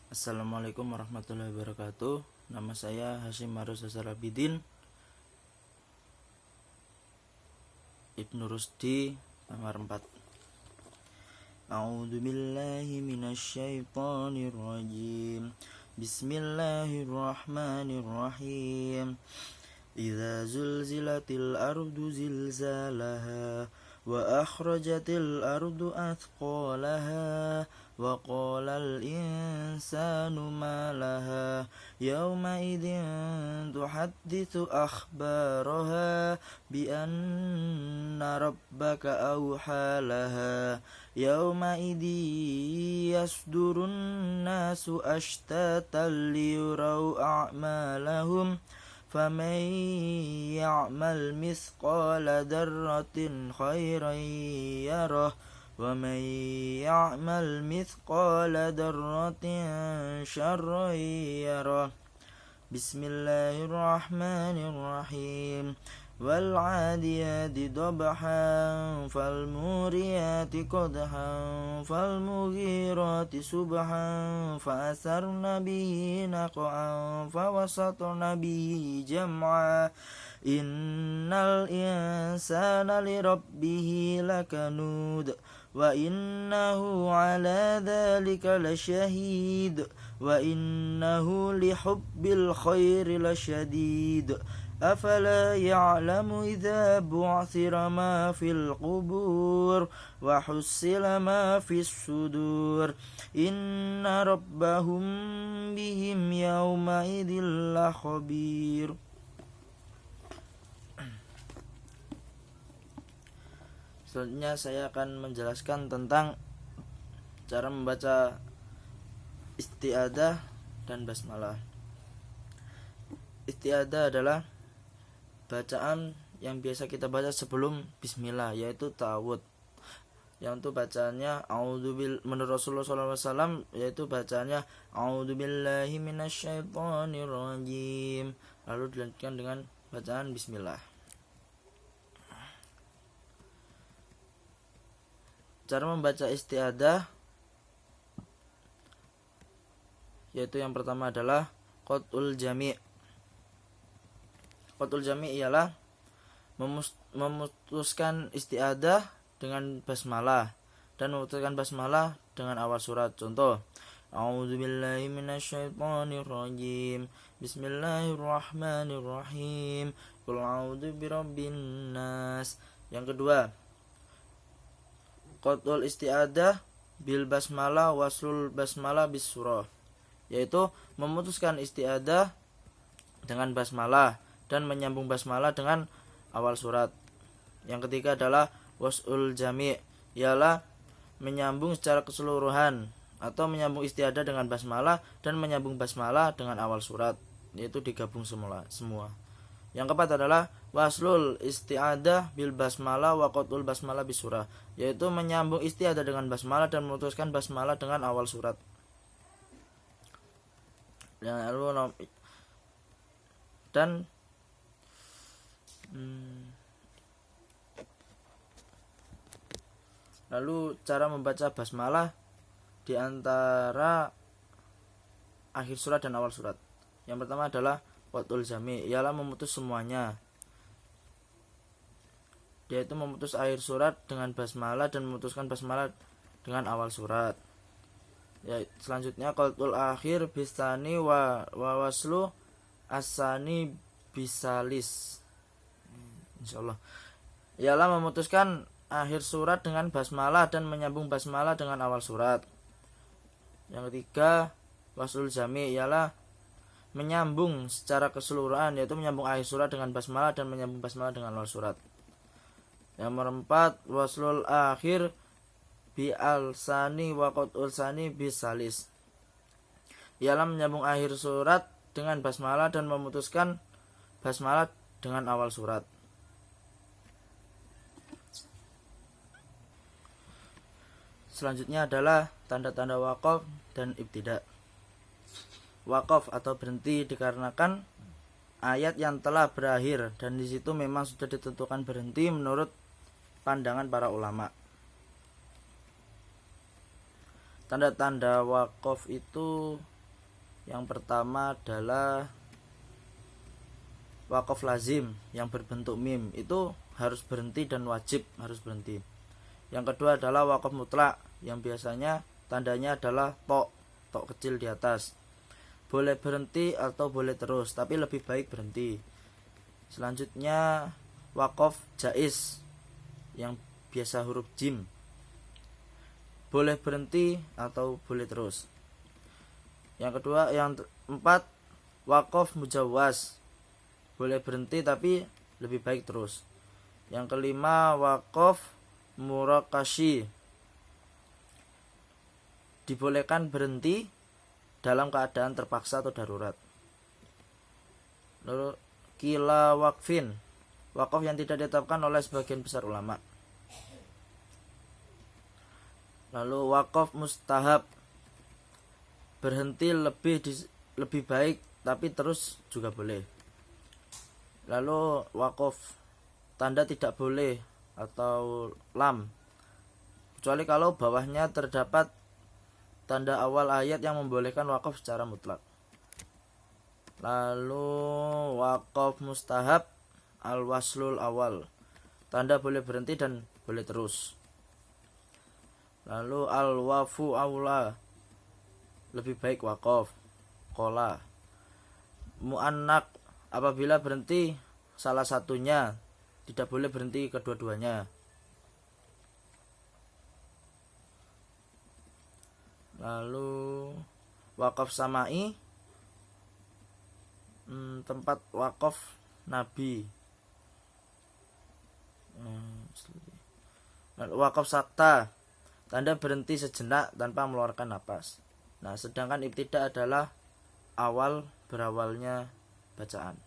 Assalamualaikum warahmatullahi wabarakatuh. Nama saya Hashim Marus Azharabidin Ibnu Rusdi, kamar 4. A'udzu billahi minasyaitonir rajim. Bismillahirrahmanirrahim. Idza zulzilatil ardu zilzalaha wa akhrajatil ardu athqalaha wa qalal insanu ma laha yawma idzin tuhadditsu akhbaraha bi anna rabbaka awha laha yawma idzi yasdurun nasu ashtatan liyuraw a'malahum فمن يعمل مثقال ذرة خيرا يره ومن يعمل مثقال ذرة شرا يره بسم الله الرحمن الرحيم والعاديات ضبحا فالموريات قدحا فالمغيرات سبحا فأثرن به نقعا فوسطن به جمعا إن الإنسان لربه لكنود وإنه على ذلك لشهيد وإنه لحب الخير لشديد أفلا يعلم إذا بعثر ما في القبور وحصل ما في الصدور إن ربهم بهم يومئذ لخبير. Selanjutnya saya akan menjelaskan tentang cara membaca isti'adzah dan basmalah. Isti'adzah adalah bacaan yang biasa kita baca sebelum bismillah, yaitu ta'awudz. Yang itu bacaannya menurut Rasulullah SAW, yaitu bacaannya a'udzubillahi minasyaitonirrajim, lalu dilanjutkan dengan bacaan bismillah. Cara membaca isti'adzah yaitu yang pertama adalah qat'ul jami'. Qat'ul jami' ialah memutuskan isti'adzah dengan basmalah dan memutuskan basmalah dengan awal surat. Contoh, a'udzubillahi minasyaitonirrajim, bismillahirrahmanirrahim, qul a'udzu birabbin nas. Yang kedua, qat'ul isti'adzah bil basmalah waslul basmalah bis surah, yaitu memutuskan isti'adzah dengan basmalah dan menyambung basmalah dengan awal surat. Yang ketiga adalah wasul jami', ialah menyambung secara keseluruhan atau menyambung isti'adzah dengan basmalah dan menyambung basmalah dengan awal surat, yaitu digabung semua. Yang keempat adalah waslul isti'adzah bil basmalah wa qat'ul basmalah bis surah, yaitu menyambung isti'adzah dengan basmalah dan memutuskan basmalah dengan awal surat. Lalu cara membaca basmalah di antara akhir surat dan awal surat. Yang pertama adalah qat'ul jami', ialah memutus semuanya, yaitu memutus akhir surat dengan basmalah dan memutuskan basmalah dengan awal surat. Ya, selanjutnya qat'ul akhir bisani wa waslu asani bisalis, insyaallah, ialah memutuskan akhir surat dengan basmalah dan menyambung basmalah dengan awal surat. Yang ketiga, waslul jami', ialah menyambung secara keseluruhan, yaitu menyambung akhir surat dengan basmalah dan menyambung basmalah dengan awal surat. Yang keempat, waslul akhir bi al-sani wa qat'ul sani bisalis, ialah menyambung akhir surat dengan basmalah dan memutuskan basmalah dengan awal surat. Selanjutnya adalah tanda-tanda waqaf dan ibtida'. Waqaf atau berhenti dikarenakan ayat yang telah berakhir dan di situ memang sudah ditentukan berhenti menurut pandangan para ulama. Tanda-tanda waqaf itu Yang pertama adalah waqaf lazim yang berbentuk mim, itu harus berhenti dan wajib harus berhenti. Yang kedua adalah waqaf mutlak yang biasanya tandanya adalah tok kecil di atas. Boleh berhenti atau boleh terus, tapi lebih baik berhenti. Selanjutnya waqaf jaiz yang biasa huruf jim, boleh berhenti atau boleh terus. Yang kedua, yang keempat waqaf mujawaz, boleh berhenti tapi lebih baik terus. Yang kelima waqaf murakashi, dibolehkan berhenti dalam keadaan terpaksa atau darurat. Lalu kila waqfin, waqaf yang tidak ditetapkan oleh sebagian besar ulama. Lalu waqaf mustahab, berhenti lebih baik tapi terus juga boleh. Lalu waqaf tanda tidak boleh atau lam, kecuali kalau bawahnya terdapat tanda awal ayat yang membolehkan waqaf secara mutlak. Lalu waqaf mustahab al-waslul awal, tanda boleh berhenti dan boleh terus. Lalu al-wafu aula, lebih baik waqaf. Qola mu'annak, apabila berhenti salah satunya, tidak boleh berhenti kedua-duanya. Lalu waqaf samai, tempat waqaf nabi. Lalu waqaf sakta, tanda berhenti sejenak tanpa mengeluarkan napas. Nah, sedangkan ibtidah adalah berawalnya bacaan.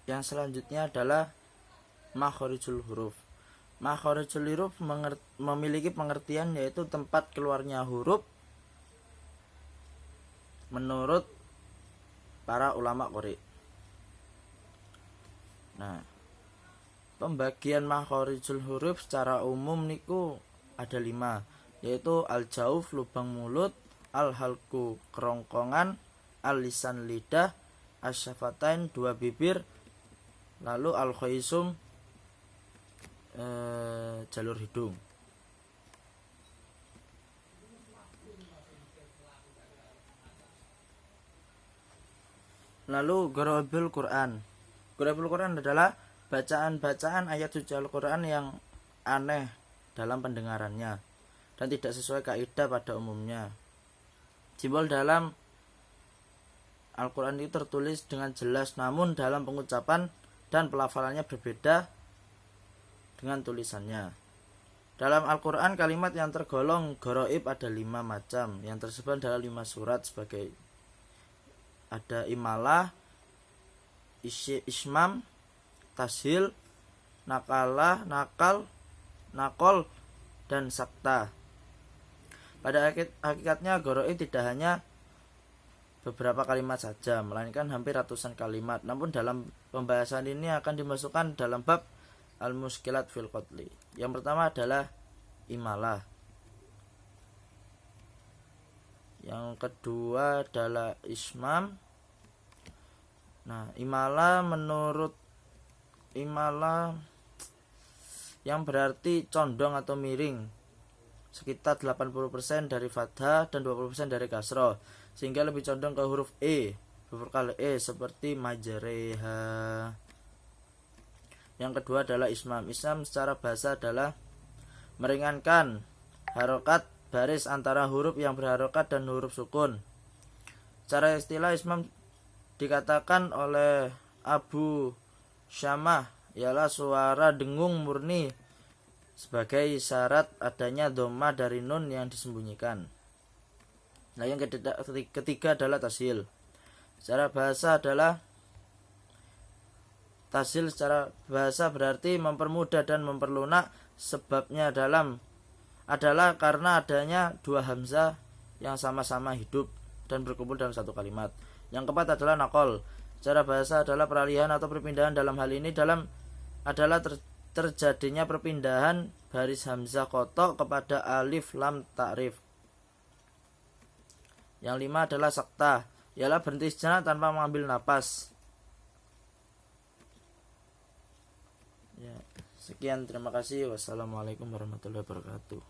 Yang selanjutnya adalah makharijul huruf. Makharijul huruf memiliki pengertian yaitu tempat keluarnya huruf menurut para ulama qori. Nah, pembagian makharijul huruf secara umum niku ada 5, yaitu al-jauf lubang mulut, al-halku kerongkongan, al-lisan lidah, asyafatain 2 bibir, lalu al-khaisum jalur hidung. Lalu gharaibul Quran. Gharaibul Quran adalah bacaan-bacaan ayat suci Al-Quran yang aneh dalam pendengarannya dan tidak sesuai kaidah pada umumnya. Simbol dalam Al-Quran itu tertulis dengan jelas, namun dalam pengucapan dan pelafalannya berbeda dengan tulisannya. Dalam Al-Quran kalimat yang tergolong gharaib ada 5 macam yang tersebar dalam 5 surat sebagai ada imalah, ismam, tashil, nakalah, nakol, dan sakta. Pada hakikatnya gharaib tidak hanya beberapa kalimat saja, melainkan hampir ratusan kalimat. Namun dalam pembahasan ini akan dimasukkan dalam bab al-muskilat fil qatli. Yang pertama adalah imalah. Yang kedua adalah ismam. Nah, menurut imalah yang berarti condong atau miring, sekitar 80% dari fathah dan 20% dari kasroh, sehingga lebih condong ke huruf bervokal seperti majreha. Yang kedua adalah ismam. Ismam secara bahasa adalah meringankan harokat baris antara huruf yang berharokat dan huruf sukun. Secara istilah ismam dikatakan oleh Abu Syamah ialah suara dengung murni sebagai syarat adanya dhamma dari nun yang disembunyikan. Nah, yang ketiga adalah tashil. Secara bahasa tashil secara bahasa berarti mempermudah dan memperlunak. Sebabnya adalah karena adanya 2 hamzah yang sama-sama hidup dan berkumpul dalam satu kalimat. Yang keempat adalah nakol. Secara bahasa adalah peralihan atau perpindahan. Dalam hal ini adalah terjadinya perpindahan baris hamzah kotok kepada alif lam ta'rif. Yang 5 adalah sakta, ialah berhenti sejenak tanpa mengambil napas. Ya, sekian, terima kasih. Wassalamualaikum warahmatullahi wabarakatuh.